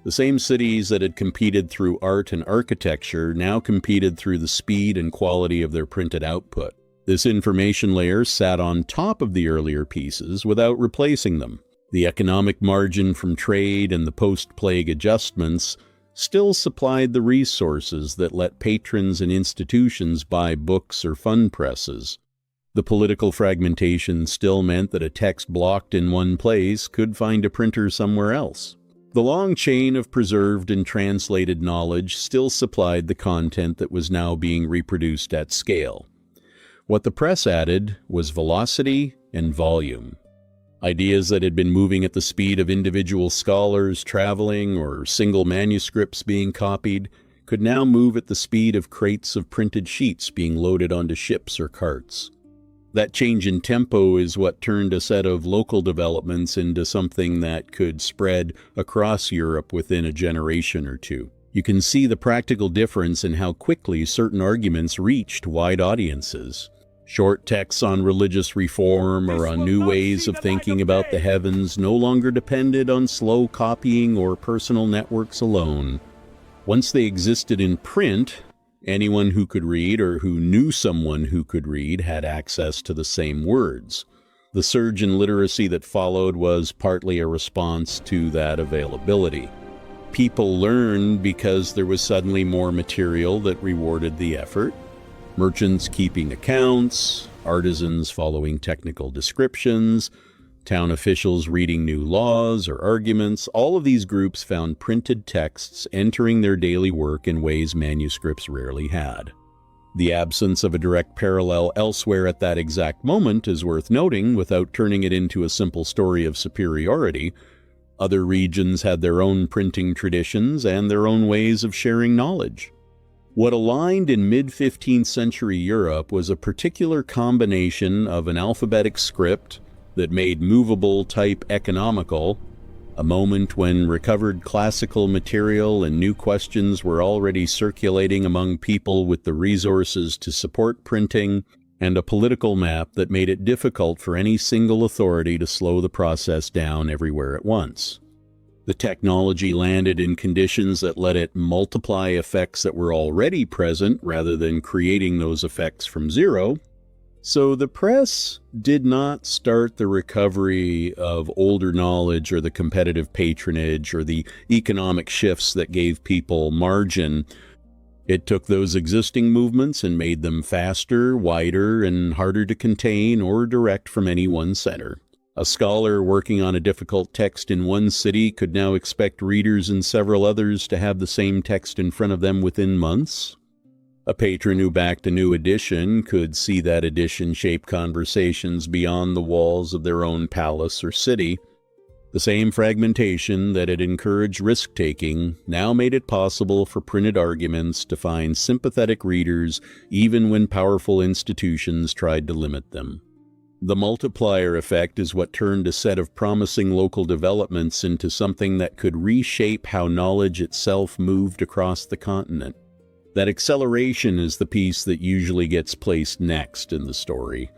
The same cities that had competed through art and architecture now competed through the speed and quality of their printed output. This information layer sat on top of the earlier pieces without replacing them. The economic margin from trade and the post-plague adjustments still supplied the resources that let patrons and institutions buy books or fund presses. The political fragmentation still meant that a text blocked in one place could find a printer somewhere else. The long chain of preserved and translated knowledge still supplied the content that was now being reproduced at scale. What the press added was velocity and volume. Ideas that had been moving at the speed of individual scholars traveling or single manuscripts being copied could now move at the speed of crates of printed sheets being loaded onto ships or carts. That change in tempo is what turned a set of local developments into something that could spread across Europe within a generation or two. You can see the practical difference in how quickly certain arguments reached wide audiences. Short texts on religious reform or on new ways of thinking about the heavens no longer depended on slow copying or personal networks alone. Once they existed in print, anyone who could read or who knew someone who could read had access to the same words. The surge in literacy that followed was partly a response to that availability. People learned because there was suddenly more material that rewarded the effort. Merchants keeping accounts, artisans following technical descriptions, town officials reading new laws or arguments, all of these groups found printed texts entering their daily work in ways manuscripts rarely had. The absence of a direct parallel elsewhere at that exact moment is worth noting without turning it into a simple story of superiority. Other regions had their own printing traditions and their own ways of sharing knowledge. What aligned in mid-15th century Europe was a particular combination of an alphabetic script that made movable type economical, a moment when recovered classical material and new questions were already circulating among people with the resources to support printing, and a political map that made it difficult for any single authority to slow the process down everywhere at once. The technology landed in conditions that let it multiply effects that were already present rather than creating those effects from zero. So the press did not start the recovery of older knowledge or the competitive patronage or the economic shifts that gave people margin. It took those existing movements and made them faster, wider, and harder to contain or direct from any one center. A scholar working on a difficult text in one city could now expect readers in several others to have the same text in front of them within months. A patron who backed a new edition could see that edition shape conversations beyond the walls of their own palace or city. The same fragmentation that had encouraged risk-taking now made it possible for printed arguments to find sympathetic readers even when powerful institutions tried to limit them. The multiplier effect is what turned a set of promising local developments into something that could reshape how knowledge itself moved across the continent. That acceleration is the piece that usually gets placed next in the story,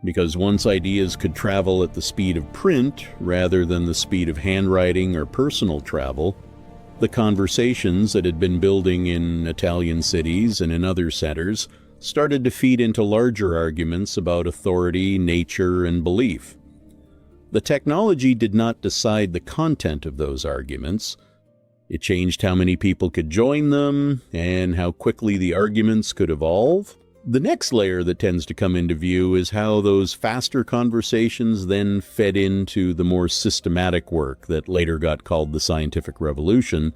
because once ideas could travel at the speed of print rather than the speed of handwriting or personal travel, the conversations that had been building in Italian cities and in other centers started to feed into larger arguments about authority, nature, and belief. The technology did not decide the content of those arguments. It changed how many people could join them and how quickly the arguments could evolve. The next layer that tends to come into view is how those faster conversations then fed into the more systematic work that later got called the scientific revolution,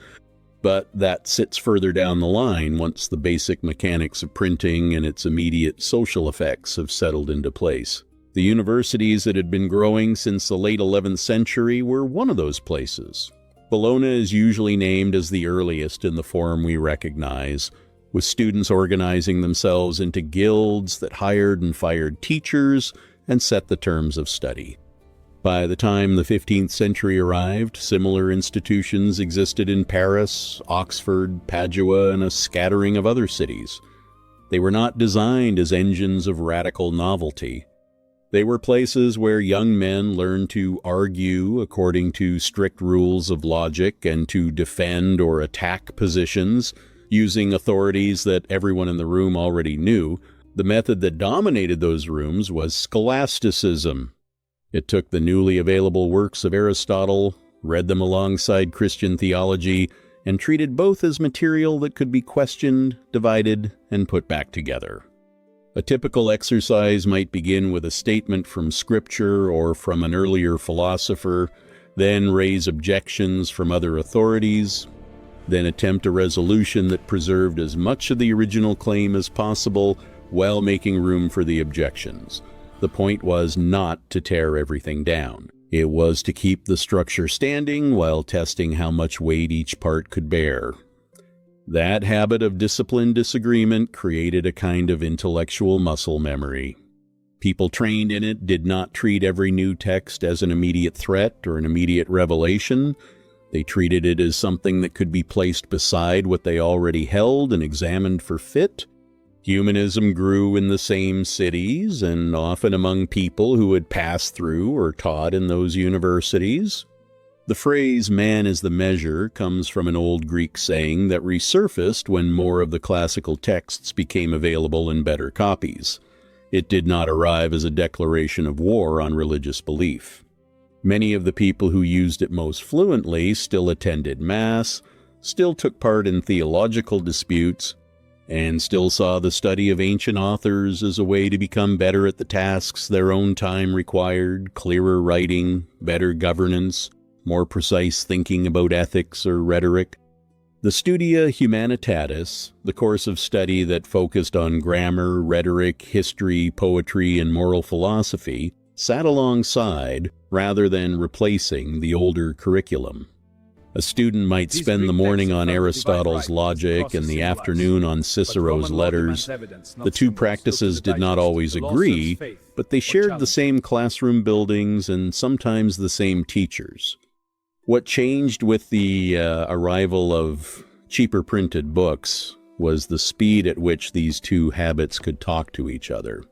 but that sits further down the line once the basic mechanics of printing and its immediate social effects have settled into place. The universities that had been growing since the late 11th century were one of those places. Bologna is usually named as the earliest in the form we recognize, with students organizing themselves into guilds that hired and fired teachers and set the terms of study. By the time the 15th century arrived, similar institutions existed in Paris, Oxford, Padua, and a scattering of other cities. They were not designed as engines of radical novelty. They were places where young men learned to argue according to strict rules of logic and to defend or attack positions using authorities that everyone in the room already knew. The method that dominated those rooms was Scholasticism. It took the newly available works of Aristotle, read them alongside Christian theology, and treated both as material that could be questioned, divided, and put back together. A typical exercise might begin with a statement from Scripture or from an earlier philosopher, then raise objections from other authorities, then attempt a resolution that preserved as much of the original claim as possible while making room for the objections. The point was not to tear everything down. It was to keep the structure standing while testing how much weight each part could bear. That habit of disciplined disagreement created a kind of intellectual muscle memory. People trained in it did not treat every new text as an immediate threat or an immediate revelation. They treated it as something that could be placed beside what they already held and examined for fit. Humanism grew in the same cities and often among people who had passed through or taught in those universities. The phrase "man is the measure" comes from an old Greek saying that resurfaced when more of the classical texts became available in better copies. It did not arrive as a declaration of war on religious belief. Many of the people who used it most fluently still attended Mass, still took part in theological disputes, and still saw the study of ancient authors as a way to become better at the tasks their own time required: clearer writing, better governance, more precise thinking about ethics or rhetoric. The Studia Humanitatis, the course of study that focused on grammar, rhetoric, history, poetry, and moral philosophy, sat alongside rather than replacing the older curriculum. A student might spend the morning on Aristotle's logic and the afternoon on Cicero's letters. The two practices did not always agree, but they shared the same classroom buildings and sometimes the same teachers. What changed with the arrival of cheaper printed books was the speed at which these two habits could talk to each other.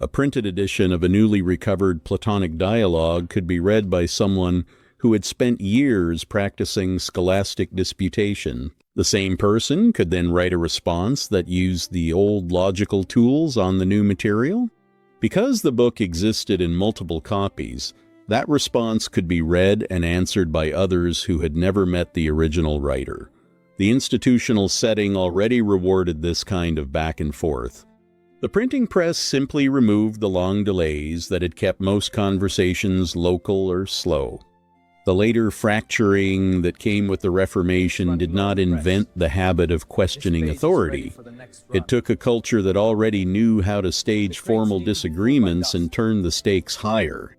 A printed edition of a newly recovered Platonic dialogue could be read by someone who had spent years practicing scholastic disputation. The same person could then write a response that used the old logical tools on the new material. Because the book existed in multiple copies, that response could be read and answered by others who had never met the original writer. The institutional setting already rewarded this kind of back and forth. The printing press simply removed the long delays that had kept most conversations local or slow. The later fracturing that came with the Reformation did not invent the habit of questioning authority. It took a culture that already knew how to stage formal disagreements and turn the stakes higher.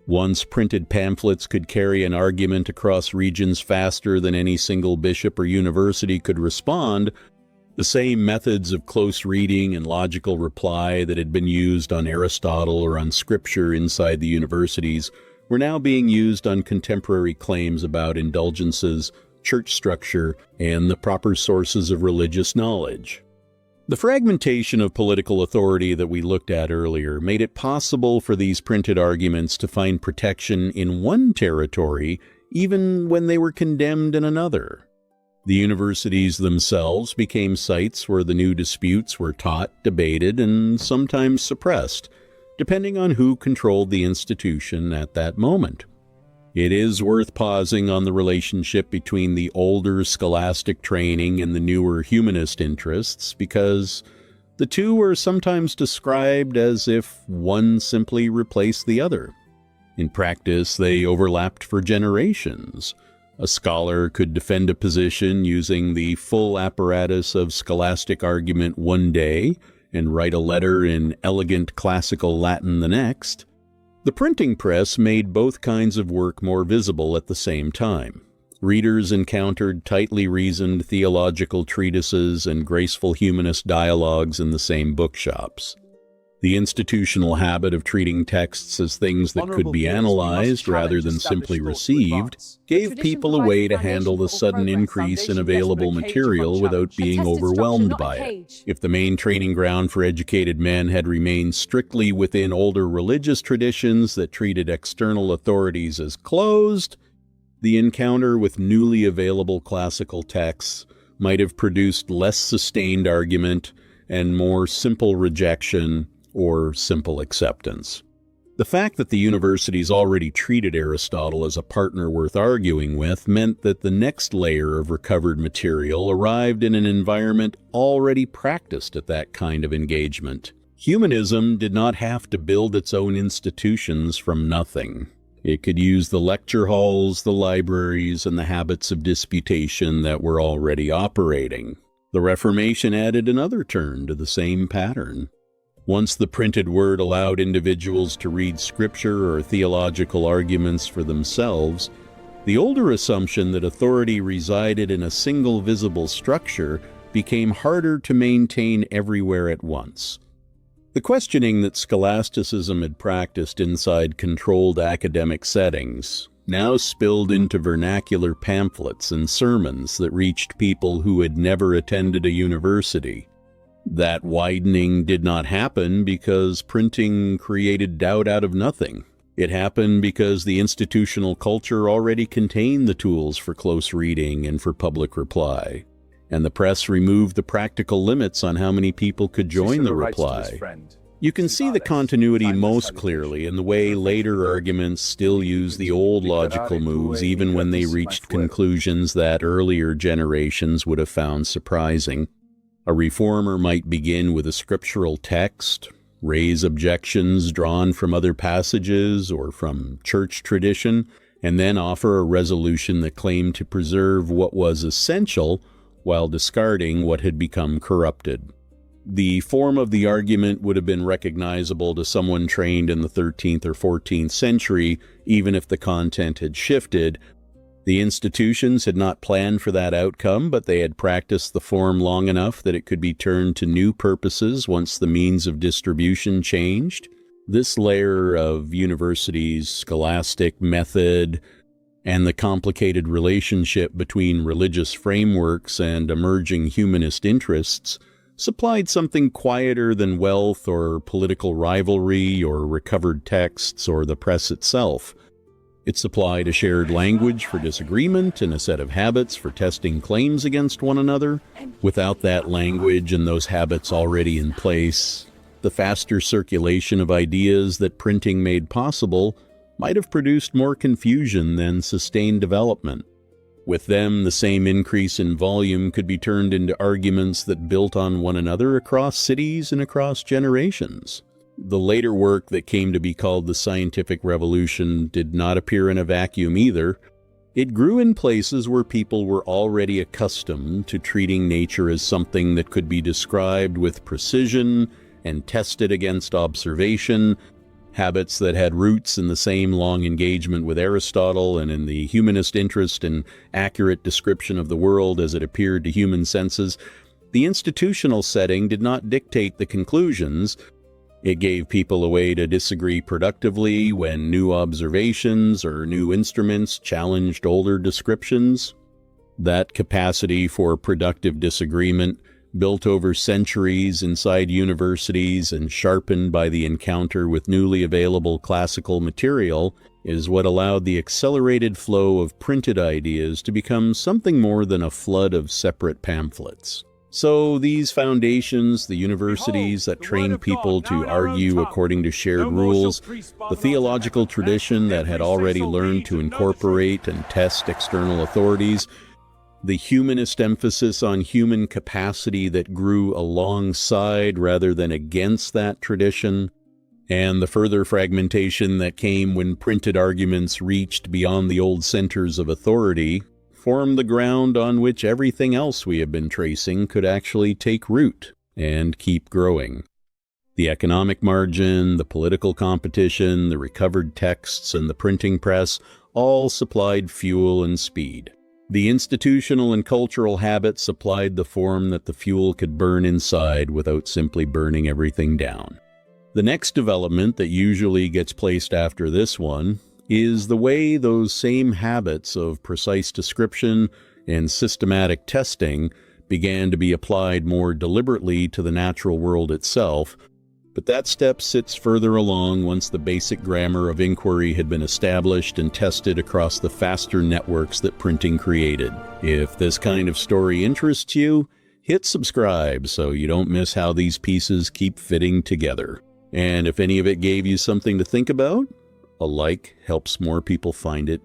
Once printed pamphlets could carry an argument across regions faster than any single bishop or university could respond, the same methods of close reading and logical reply that had been used on Aristotle or on Scripture inside the universities were now being used on contemporary claims about indulgences, church structure, and the proper sources of religious knowledge. The fragmentation of political authority that we looked at earlier made it possible for these printed arguments to find protection in one territory even when they were condemned in another. The universities themselves became sites where the new disputes were taught, debated, and sometimes suppressed, depending on who controlled the institution at that moment. It is worth pausing on the relationship between the older scholastic training and the newer humanist interests, because the two are sometimes described as if one simply replaced the other. In practice, they overlapped for generations. A scholar could defend a position using the full apparatus of scholastic argument one day and write a letter in elegant classical Latin the next, the printing press made both kinds of work more visible at the same time. Readers encountered tightly reasoned theological treatises and graceful humanist dialogues in the same bookshops. The institutional habit of treating texts as things that could be analyzed rather than simply received gave people a way to handle the sudden increase in available material without being overwhelmed by it. If the main training ground for educated men had remained strictly within older religious traditions that treated external authorities as closed, the encounter with newly available classical texts might have produced less sustained argument and more simple rejection or simple acceptance. The fact that the universities already treated Aristotle as a partner worth arguing with meant that the next layer of recovered material arrived in an environment already practiced at that kind of engagement. Humanism did not have to build its own institutions from nothing. It could use the lecture halls, the libraries, and the habits of disputation that were already operating. The Reformation added another turn to the same pattern. Once the printed word allowed individuals to read scripture or theological arguments for themselves, the older assumption that authority resided in a single visible structure became harder to maintain everywhere at once. The questioning that scholasticism had practiced inside controlled academic settings now spilled into vernacular pamphlets and sermons that reached people who had never attended a university. That widening did not happen because printing created doubt out of nothing. It happened because the institutional culture already contained the tools for close reading and for public reply, and the press removed the practical limits on how many people could join the reply. You can see the continuity most clearly in the way later arguments still use the old logical moves even when they reached conclusions that earlier generations would have found surprising. A reformer might begin with a scriptural text, raise objections drawn from other passages or from church tradition, and then offer a resolution that claimed to preserve what was essential while discarding what had become corrupted. The form of the argument would have been recognizable to someone trained in the 13th or 14th century, even if the content had shifted. The institutions had not planned for that outcome, but they had practiced the form long enough that it could be turned to new purposes once the means of distribution changed. This layer of universities' scholastic method and the complicated relationship between religious frameworks and emerging humanist interests supplied something quieter than wealth or political rivalry or recovered texts or the press itself. It supplied a shared language for disagreement and a set of habits for testing claims against one another. Without that language and those habits already in place, the faster circulation of ideas that printing made possible might have produced more confusion than sustained development. With them, the same increase in volume could be turned into arguments that built on one another across cities and across generations. The later work that came to be called the scientific revolution did not appear in a vacuum either. It grew in places where people were already accustomed to treating nature as something that could be described with precision and tested against observation, habits that had roots in the same long engagement with Aristotle and in the humanist interest in accurate description of the world as it appeared to human senses. The institutional setting did not dictate the conclusions. It gave people a way to disagree productively when new observations or new instruments challenged older descriptions. That capacity for productive disagreement, built over centuries inside universities and sharpened by the encounter with newly available classical material, is what allowed the accelerated flow of printed ideas to become something more than a flood of separate pamphlets. So these foundations, the universities that trained people to argue according to shared rules, the theological tradition that had already learned to incorporate and test external authorities, the humanist emphasis on human capacity that grew alongside rather than against that tradition, and the further fragmentation that came when printed arguments reached beyond the old centers of authority, formed the ground on which everything else we have been tracing could actually take root. and keep growing. The economic margin, the political competition, the recovered texts, and the printing press all supplied fuel and speed. The institutional and cultural habits supplied the form that the fuel could burn inside without simply burning everything down. The next development that usually gets placed after this one is the way those same habits of precise description and systematic testing began to be applied more deliberately to the natural world itself. But that step sits further along once the basic grammar of inquiry had been established and tested across the faster networks that printing created. If this kind of story interests you, hit subscribe so you don't miss how these pieces keep fitting together. And if any of it gave you something to think about, a like helps more people find it